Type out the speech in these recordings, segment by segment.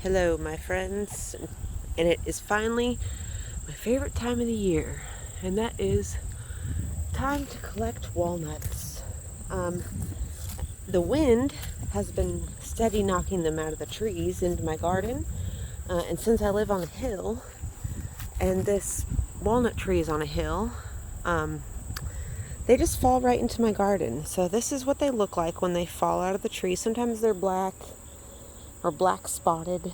Hello, my friends, and it is finally my favorite time of the year, and that is time to collect walnuts. The wind has been steady knocking them out of the trees into my garden, and since I live on a hill, and this walnut tree is on a hill, they just fall right into my garden. So this is what they look like when they fall out of the tree. Sometimes they're black or black spotted.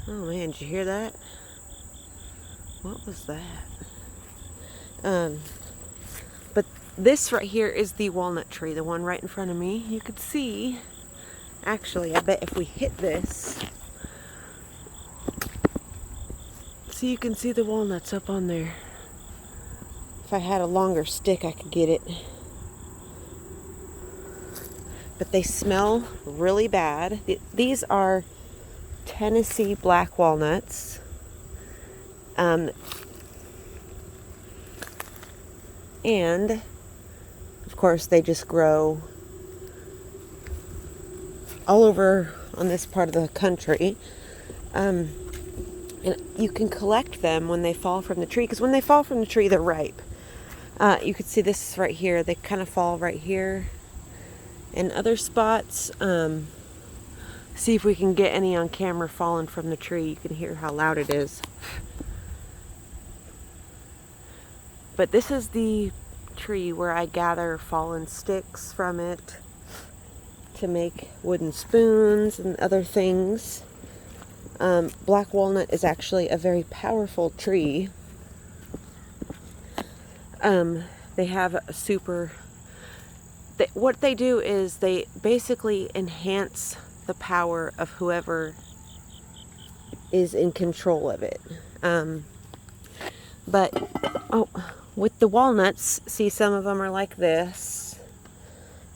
Oh man, did you hear that? What was that? But this right here is the walnut tree, the one right in front of me. You could see, actually, I bet if we hit this, so you can see the walnuts up on there. If I had a longer stick, I could get it. But they smell really bad. These are Tennessee black walnuts. And of course they just grow all over on this part of the country. And you can collect them when they fall from the tree, because when they fall from the tree, they're ripe. You can see this right here. They kind of fall right here. And other spots, see if we can get any on camera falling from the tree. You can hear how loud it is. But this is the tree where I gather fallen sticks from it to make wooden spoons and other things. Black walnut is actually a very powerful tree. They have a what they do is they basically enhance the power of whoever is in control of it. With the walnuts, see, some of them are like this.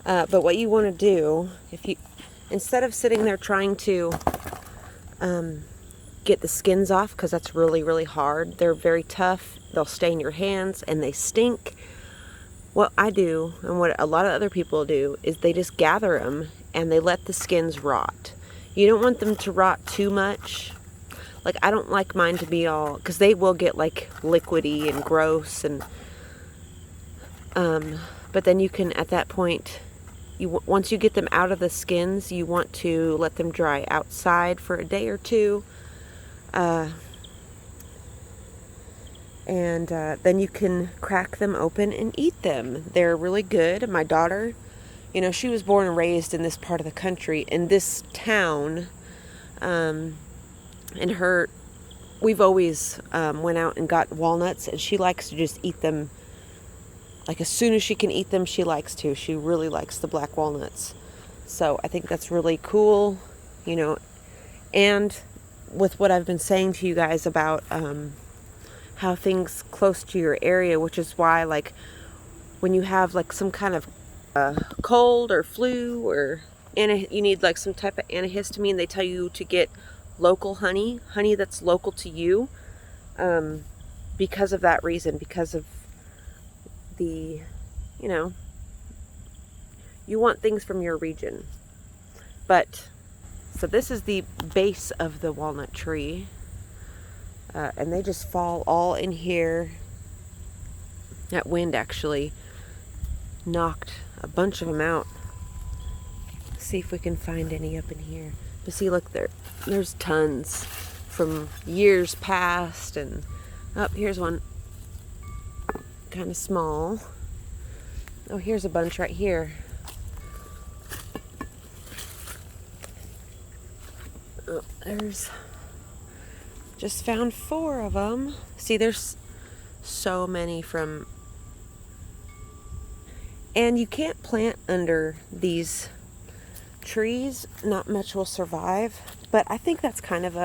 But what you want to do, instead of sitting there trying to get the skins off, because that's really, really hard. They're very tough. They'll stain your hands and they stink. What I do, and what a lot of other people do, is they just gather them and they let the skins rot. You don't want them to rot too much. Like, I don't like mine to be all, because they will get like liquidy and gross, and but then you can, at that point, once you get them out of the skins, you want to let them dry outside for a day or two, and then you can crack them open and eat them. They're really good. My daughter, she was born and raised in this part of the country, in this town, we've always went out and got walnuts, and she likes to just eat them. Like, as soon as she can eat them, she likes to. She really likes the black walnuts. So I think that's really cool, and with what I've been saying to you guys about how things close to your area, which is why, like, when you have like some kind of cold or flu, or you need like some type of antihistamine, they tell you to get local honey that's local to you, because of that reason, because of the, you want things from your region. But so this is the base of the walnut tree, and they just fall all in here. That wind actually knocked a bunch of them out. Let's see if we can find any up in here. But see, look, there's tons from years past, and here's one kind of small. Oh, here's a bunch right here. There's just found 4 of them. See, there's so many from, and you can't plant under these trees. Not much will survive, but I think that's kind of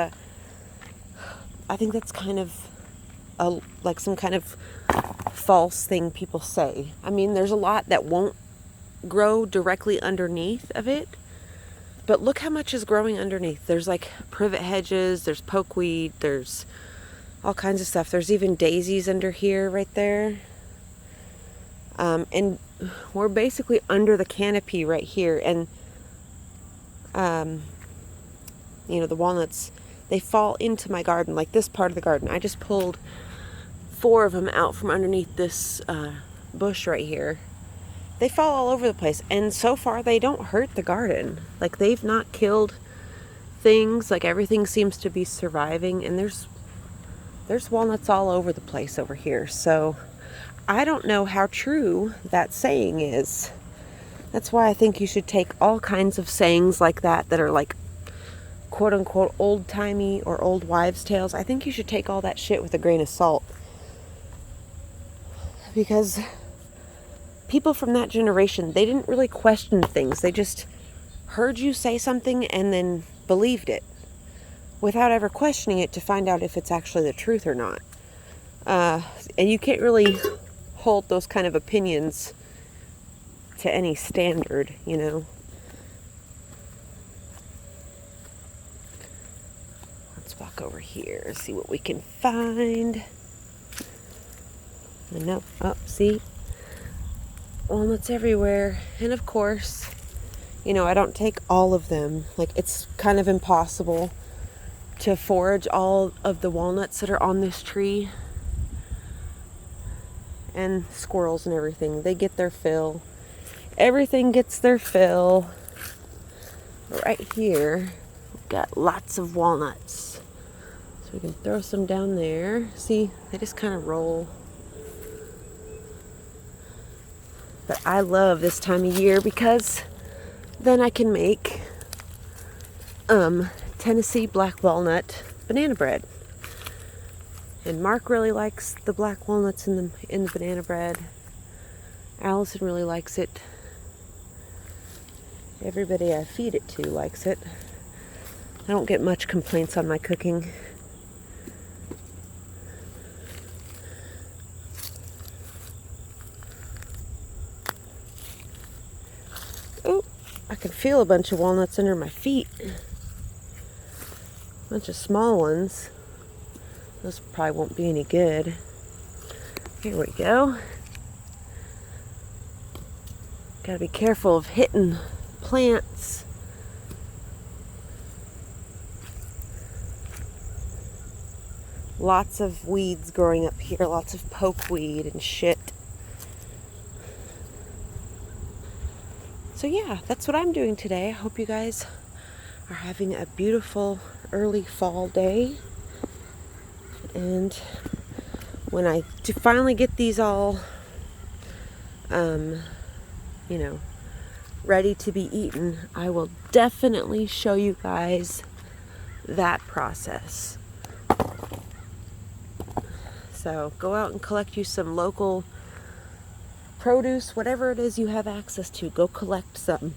like some kind of false thing people say. I mean, there's a lot that won't grow directly underneath of it, but look how much is growing underneath. There's like privet hedges, there's pokeweed, there's all kinds of stuff. There's even daisies under here right there. And we're basically under the canopy right here, and The walnuts, they fall into my garden, like this part of the garden. I just pulled 4 of them out from underneath this bush right here. They fall all over the place, and so far they don't hurt the garden. Like, they've not killed things. Like, everything seems to be surviving, and there's walnuts all over the place over here. So I don't know how true that saying is. That's why I think you should take all kinds of sayings like that are like quote unquote old-timey or old wives' tales. I think you should take all that shit with a grain of salt. Because people from that generation, they didn't really question things. They just heard you say something and then believed it without ever questioning it to find out if it's actually the truth or not. And you can't really hold those kind of opinions to any standard, you know. Let's walk over here, see what we can find. No, oh, see? Walnuts everywhere. And of course, I don't take all of them. Like, it's kind of impossible to forage all of the walnuts that are on this tree. And squirrels and everything, they get their fill. Everything gets their fill. Right here, we've got lots of walnuts. So we can throw some down there. See, they just kind of roll. But I love this time of year because then I can make Tennessee black walnut banana bread. And Mark really likes the black walnuts in the banana bread. Allison really likes it. Everybody I feed it to likes it. I don't get much complaints on my cooking. Oh, I can feel a bunch of walnuts under my feet. A bunch of small ones. Those probably won't be any good. Here we go. Gotta be careful of hitting plants. Lots of weeds growing up here. Lots of pokeweed and shit. So yeah, that's what I'm doing today. I hope you guys are having a beautiful early fall day. And when I finally get these all, ready to be eaten, I will definitely show you guys that process. So go out and collect you some local produce, whatever it is you have access to. Go collect some.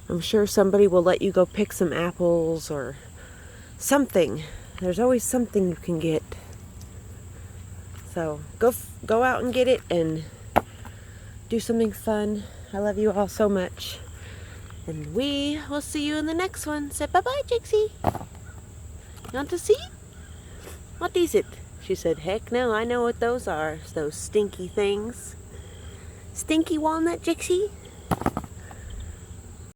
I'm sure somebody will let you go pick some apples or something. There's always something you can get. So go out and get it and do something fun. I love you all so much. And we will see you in the next one. Say bye-bye, Jixie. You want to see? What is it? She said, heck no, I know what those are. Those stinky things. Stinky walnut, Jixie?